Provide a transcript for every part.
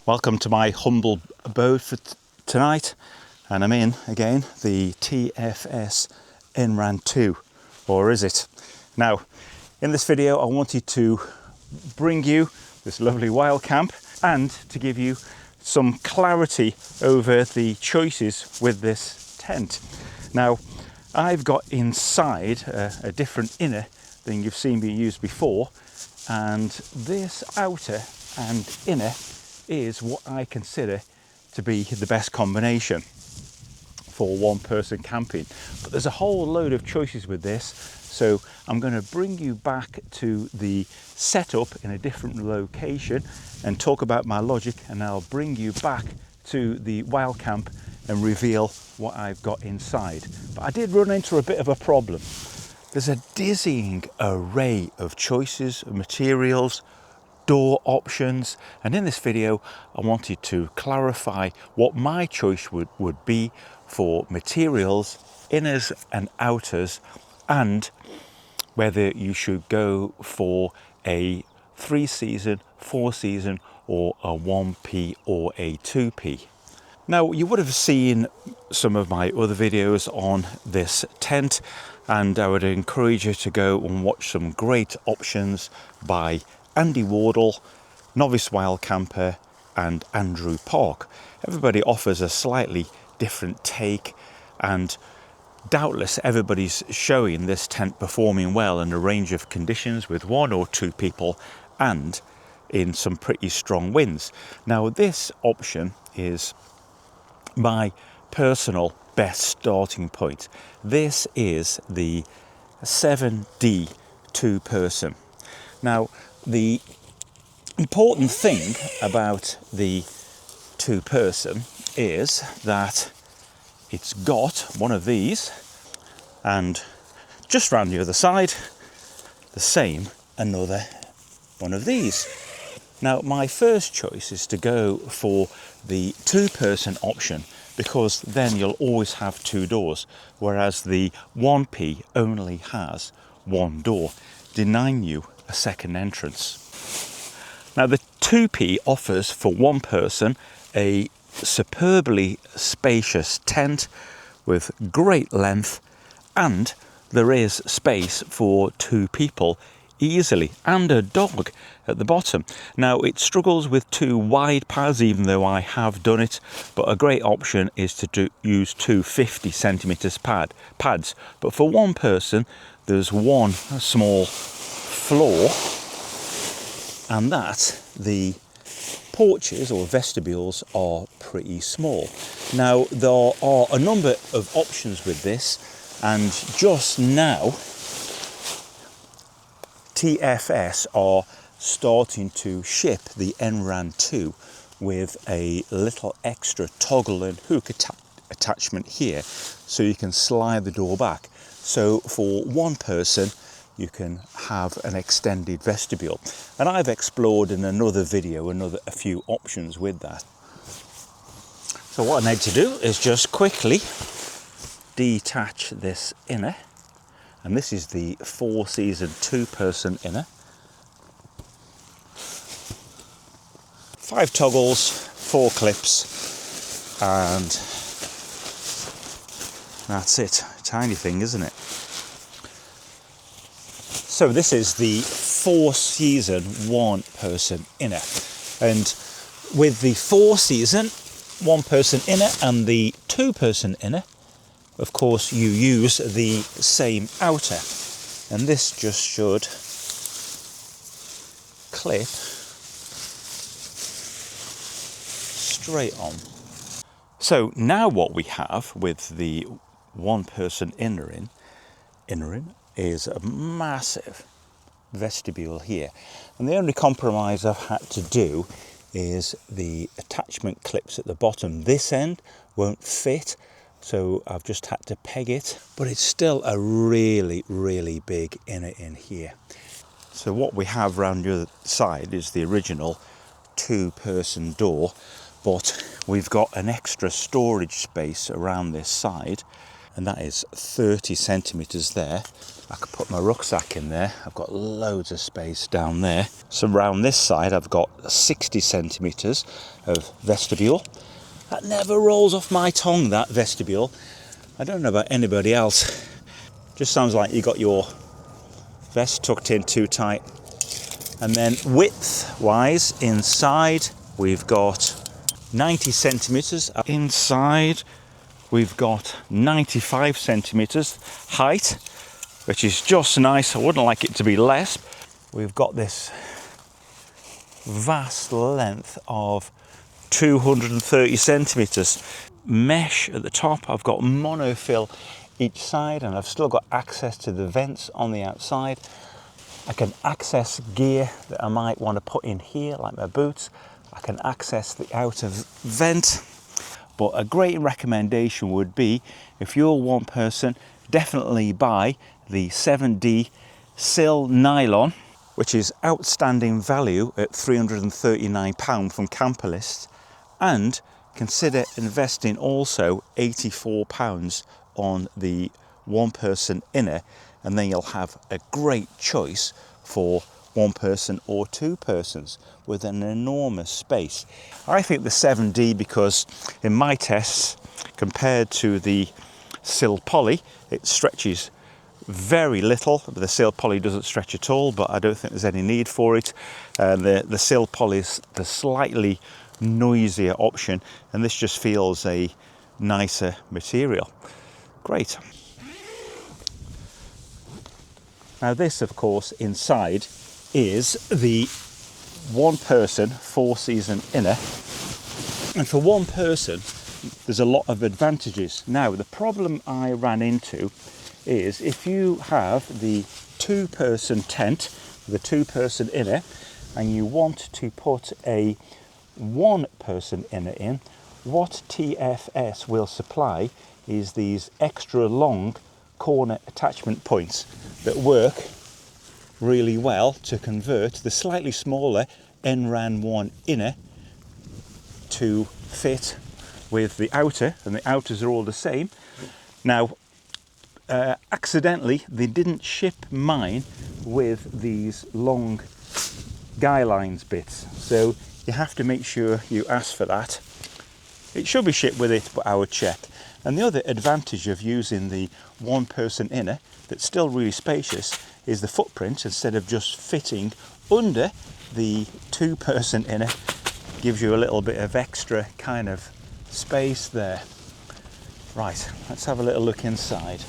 Welcome to my humble abode for tonight, and I'm in again the TFS Enran 2, or is it? Now, in this video I wanted to bring you this lovely wild camp and to give you some clarity over the choices with this tent. Now, I've got inside a different inner than you've seen me use before, and this outer and inner is what I consider to be the best combination for one person camping. But there's a whole load of choices with this, so I'm going to bring you back to the setup in a different location and talk about my logic, and I'll bring you back to the wild camp and reveal what I've got inside. But I did run into a bit of a problem. There's a dizzying array of choices, materials, door options, and in this video I wanted to clarify what my choice would be for materials, inners and outers, and whether you should go for a 3-season, 4-season, or a 1P or a 2P. Now, you would have seen some of my other videos on this tent, and I would encourage you to go and watch some great options by Andy Wardle, Novice Wild Camper, and Andrew Park. Everybody offers a slightly different take, and doubtless everybody's showing this tent performing well in a range of conditions with 1 or 2 people and in some pretty strong winds. Now, this option is my personal best starting point. This is the 7D 2-person. Now, the important thing about the 2-person is that it's got one of these, and just round the other side, the same another one of these. Now, my first choice is to go for the 2-person option, because then you'll always have 2 doors, whereas the 1P only has 1 door, denying you a second entrance. Now, the 2P offers for 1 person a superbly spacious tent with great length, and there is space for 2 people easily, and a dog at the bottom. Now, it struggles with 2 wide pads, even though I have done it, but a great option is to use 2 50cm pads. But for 1 person, there's 1 small floor, and that the porches or vestibules are pretty small. Now, there are a number of options with this, and just now TFS are starting to ship the Enran 2 with a little extra toggle and hook attachment here, so you can slide the door back. So for 1 person you can have an extended vestibule, and I've explored in another video a few options with that. So what I need to do is just quickly detach this inner, and this is the 4-season 2-person inner. 5 toggles, 4 clips, and that's it. Tiny thing, isn't it? So this is the 4-season 1-person inner, and with the 4-season 1-person inner and the 2-person inner, of course you use the same outer, and this just should clip straight on. So now what we have with the 1-person inner is a massive vestibule here, and the only compromise I've had to do is the attachment clips at the bottom. This end won't fit, so I've just had to peg it, but it's still a really big inner in here. So what we have round the other side is the original 2-person door, but we've got an extra storage space around this side, and that is 30 centimetres there. I could put my rucksack in there. I've got loads of space down there. So around this side I've got 60 centimetres of vestibule. That never rolls off my tongue, that vestibule. I don't know about anybody else. Just sounds like you got your vest tucked in too tight. And then width wise, inside we've got 90 centimetres. Inside we've got 95 centimetres height, which is just nice. I wouldn't like it to be less. We've got this vast length of 230 centimetres. Mesh at the top. I've got monofill each side, and I've still got access to the vents on the outside. I can access gear that I might want to put in here, like my boots. I can access the outer vent. But a great recommendation would be, if you're one person, definitely buy the 7D sill nylon, which is outstanding value at £339 from Camperlists, and consider investing also £84 on the one person inner, and then you'll have a great choice for one person or two persons with an enormous space. I think the 7D, because in my tests, compared to the sill poly, it stretches very little. The sill poly doesn't stretch at all, but I don't think there's any need for it. The sill poly is the slightly noisier option, and this just feels a nicer material. Great. Now this, of course, inside is the one person 4-season inner, and for one person there's a lot of advantages. Now the problem I ran into is if you have the 2-person tent, the 2-person inner, and you want to put a 1-person inner in, what TFS will supply is these extra long corner attachment points that work really well to convert the slightly smaller Enran 1 inner to fit with the outer, and the outers are all the same. Now accidentally they didn't ship mine with these long guy lines bits, so you have to make sure you ask for that. It should be shipped with it, but I would check. And the other advantage of using the 1-person inner that's still really spacious is the footprint. Instead of just fitting under the 2-person inner, gives you a little bit of extra kind of space there. Right, let's have a little look inside.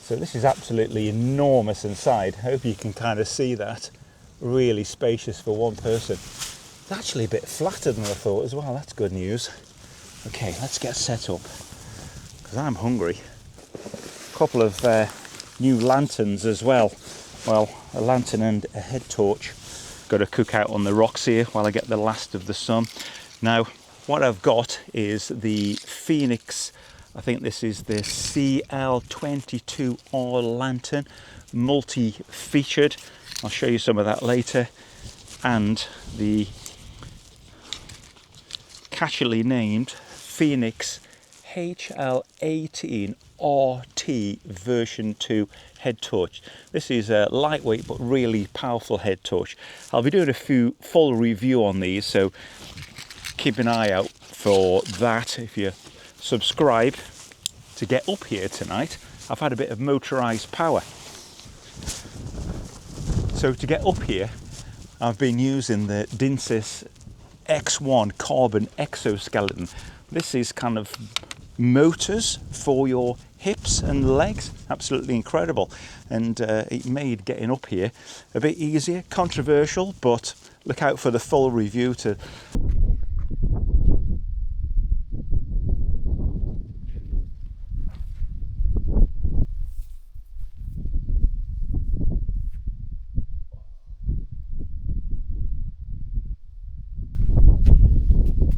So this is absolutely enormous inside. I hope you can kind of see that. Really spacious for one person. It's actually a bit flatter than I thought as well. That's good news. Okay, let's get set up, because I'm hungry. A couple of new lanterns as well. Well, a lantern and a head torch. Got to cook out on the rocks here while I get the last of the sun. Now, what I've got is the FENIX, I think this is the CL22R lantern, multi-featured. I'll show you some of that later. And the catchily named FENIX HL18RT version 2 head torch. This is a lightweight but really powerful head torch. I'll be doing a full review on these, so keep an eye out for that. If you subscribe to get up here tonight, I've had a bit of motorized power. So to get up here, I've been using the Dinsys X1 carbon exoskeleton. This is kind of motors for your hips and legs. Absolutely incredible. And it made getting up here a bit easier. Controversial, but look out for the full review to...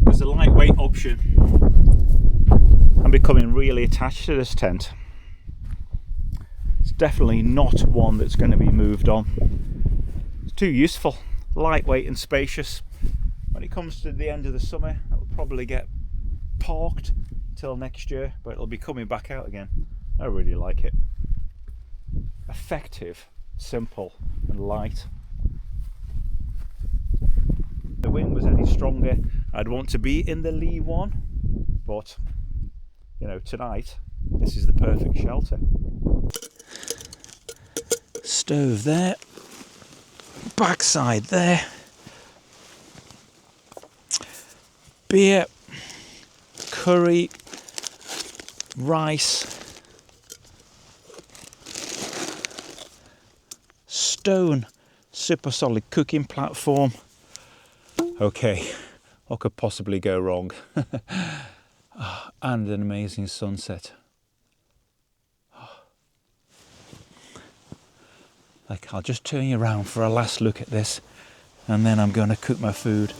There's a lightweight option. I'm becoming really attached to this tent. It's definitely not one that's going to be moved on. It's too useful, lightweight and spacious. When it comes to the end of the summer, I will probably get parked till next year, but it'll be coming back out again. I really like it. Effective, simple and light. If the wind was any stronger, I'd want to be in the lee one, but you know, tonight this is the perfect shelter. Stove there, backside there, beer, curry, rice, stone super solid cooking platform. Okay, what could possibly go wrong? And an amazing sunset. Like, I'll just turn you around for a last look at this, and then I'm going to cook my food.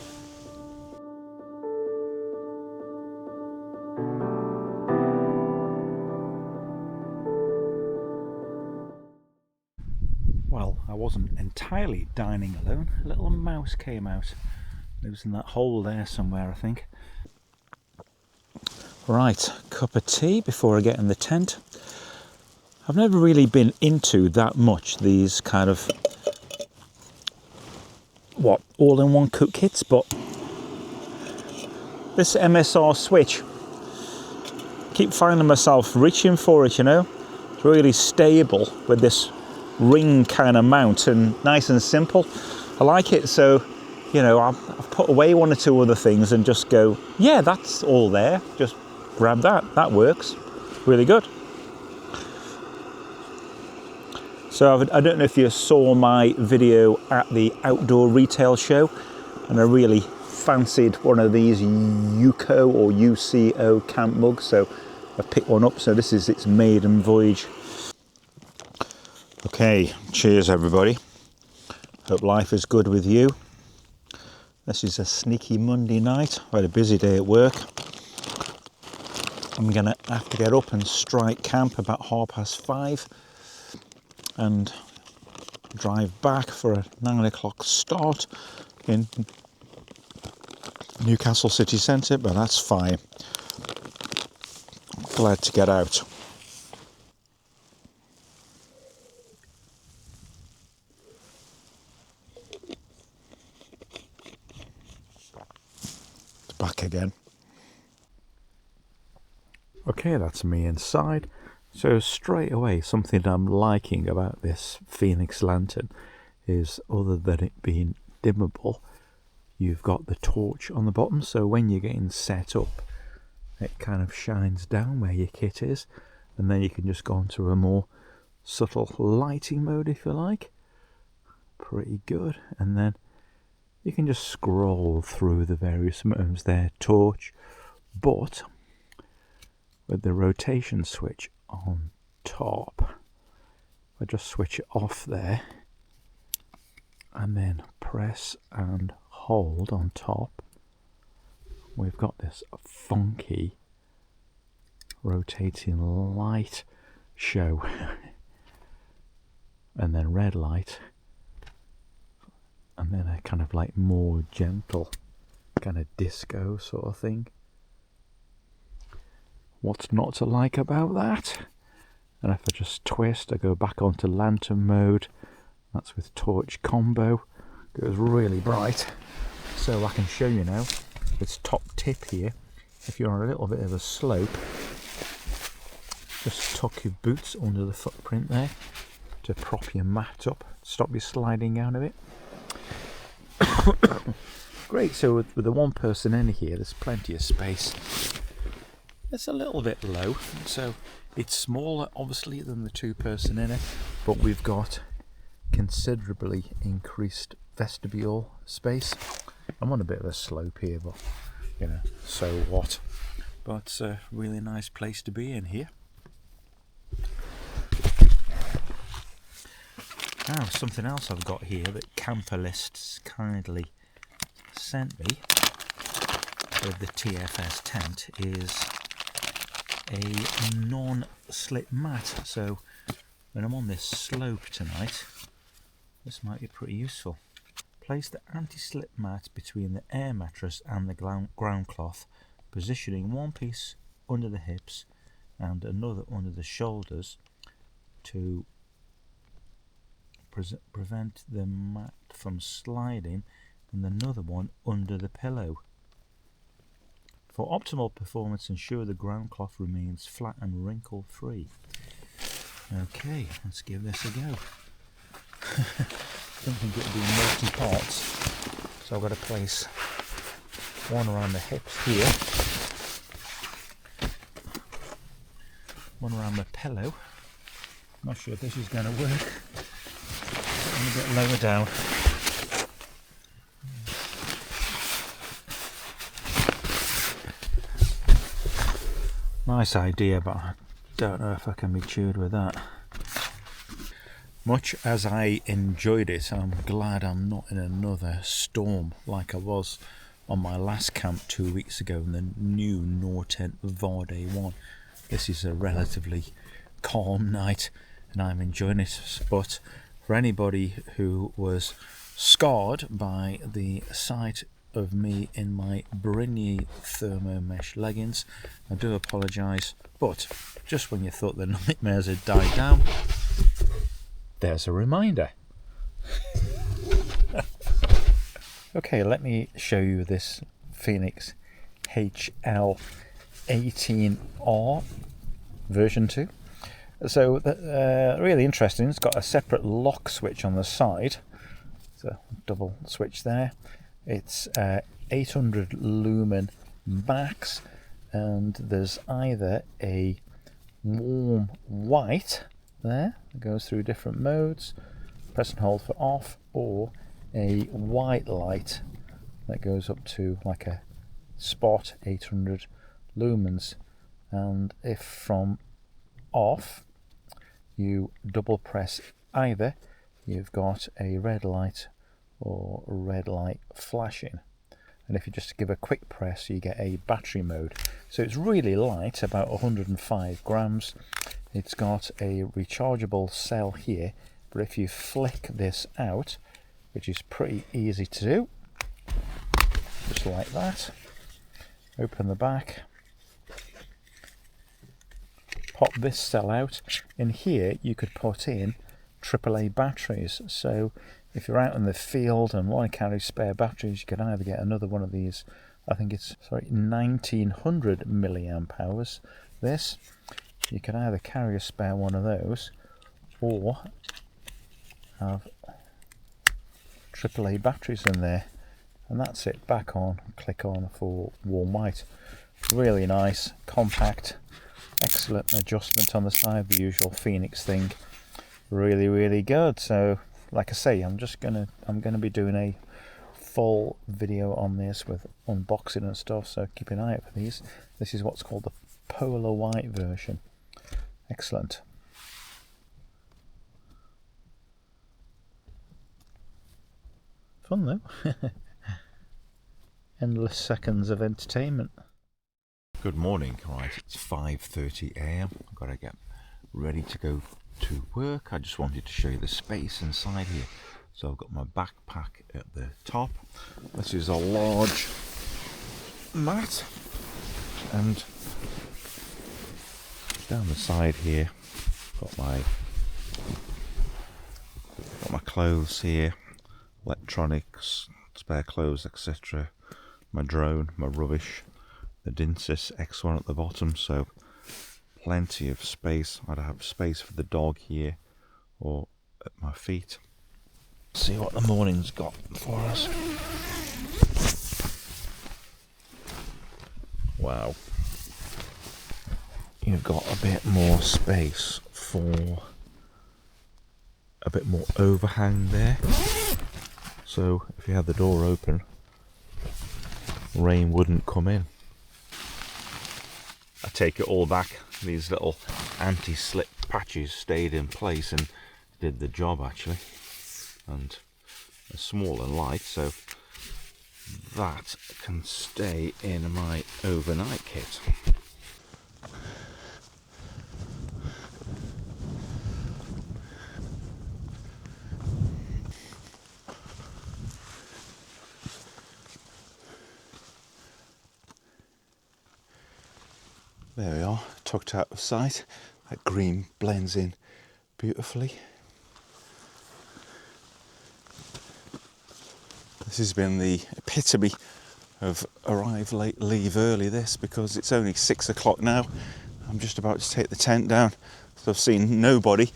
Well, I wasn't entirely dining alone. A little mouse came out. It was in that hole there somewhere, I think. Right, cup of tea before I get in the tent. I've never really been into that much these kind of, what, all-in-one cook kits, but this MSR switch, keep finding myself reaching for it, you know. It's really stable with this ring kind of mount and nice and simple. I like it, so, you know, I've put away one or two other things and just go, yeah, that's all there. Just grab that, that works. Really good. So I don't know if you saw my video at the outdoor retail show, and I really fancied one of these UCO or UCO camp mugs, so I picked one up. So this is its maiden voyage. Okay, cheers everybody. Hope life is good with you. This is a sneaky Monday night. I had a busy day at work. I'm gonna have to get up and strike camp about 5:30 and drive back for a 9 o'clock start in Newcastle city centre, but that's fine. Glad to get out. It's back again. Okay, that's me inside. So straight away, something I'm liking about this FENIX lantern is, other than it being dimmable, you've got the torch on the bottom, so when you're getting set up, it kind of shines down where your kit is, and then you can just go into a more subtle lighting mode if you like. Pretty good. And then you can just scroll through the various modes there, torch, but with the rotation switch on top, I just switch it off there and then press and hold on top. We've got this funky rotating light show and then red light, and then a kind of like more gentle kind of disco sort of thing. What's not to like about that? And if I just twist, I go back onto lantern mode. That's with torch combo. Goes really bright. So I can show you now this top tip here. If you're on a little bit of a slope, just tuck your boots under the footprint there to prop your mat up, stop you sliding down a bit. Great, so with the one person in here, there's plenty of space. It's a little bit low, so it's smaller obviously than the two-person inner, but we've got considerably increased vestibule space. I'm on a bit of a slope here, but you know, so what. But it's a really nice place to be in here. Now, something else I've got here that Camperlists kindly sent me with the TFS tent is a non-slip mat. So when I'm on this slope tonight, this might be pretty useful. Place the anti-slip mat between the air mattress and the ground cloth, positioning one piece under the hips and another under the shoulders to prevent the mat from sliding, and another one under the pillow. For optimal performance, ensure the ground cloth remains flat and wrinkle free. Okay, let's give this a go. Don't think it will be multi-parts, so I've got to place one around the hips here, one around the pillow. I'm not sure if this is going to work. A bit lower down. Nice idea, but I don't know if I can be chewed with that. Much as I enjoyed it, I'm glad I'm not in another storm like I was on my last camp 2 weeks ago in the new Nortent Vardé 1. This is a relatively calm night and I'm enjoying it, but for anybody who was scarred by the sight of me in my Breen thermo mesh leggings, I do apologise, but just when you thought the nightmares had died down, there's a reminder. Okay, let me show you this FENIX HL18R version 2. So really interesting, it's got a separate lock switch on the side. It's a double switch there. It's 800 lumen max, and there's either a warm white there that goes through different modes, press and hold for off, or a white light that goes up to like a spot 800 lumens, and if from off you double press either, you've got a red light or red light flashing, and if you just give a quick press you get a battery mode. So it's really light, about 105 grams. It's got a rechargeable cell here, but if you flick this out, which is pretty easy to do, just like that, open the back, pop this cell out. In here you could put in AAA batteries, so if you're out in the field and want to carry spare batteries, you can either get another one of these, I think it's 1900 milliamp hours. This, you can either carry a spare one of those or have AAA batteries in there, and that's it. Back on, click on for warm white. Really nice, compact, excellent adjustment on the side, the usual FENIX thing. Really good. So like I say, I'm gonna be doing a full video on this with unboxing and stuff, so keep an eye out for these. This is what's called the polar white version. Excellent. Fun though. Endless seconds of entertainment. Good morning. Right, it's 5:30 AM. I've got to get ready to go to work. I just wanted to show you the space inside here. So I've got my backpack at the top. This is a large mat, and down the side here got my clothes here, electronics, spare clothes, etc. My drone, my rubbish, the Dinsis X1 at the bottom, so plenty of space. I'd have space for the dog here or at my feet. See what the morning's got for us. Wow. You've got a bit more space for a bit more overhang there. So if you had the door open, rain wouldn't come in. I take it all back. These little anti-slip patches stayed in place and did the job actually. And they're small and light, so that can stay in my overnight kit. There we are, tucked out of sight. That green blends in beautifully. This has been the epitome of arrive late, leave early, this, because it's only 6 o'clock now. I'm just about to take the tent down, so I've seen nobody.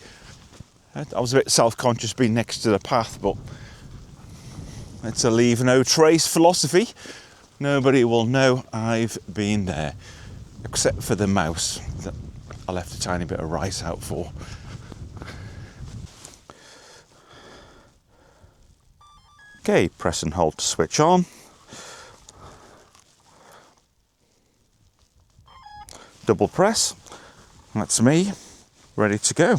I was a bit self-conscious being next to the path, but it's a leave no trace philosophy. Nobody will know I've been there, except for the mouse that I left a tiny bit of rice out for. Okay, press and hold to switch on. Double press, that's me, ready to go.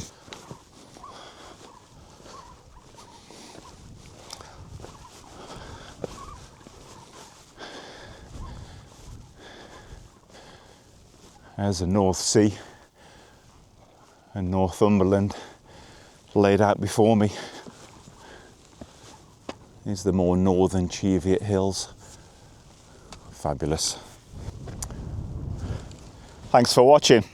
There's the North Sea and Northumberland laid out before me. These are the more northern Cheviot Hills. Fabulous. Thanks for watching.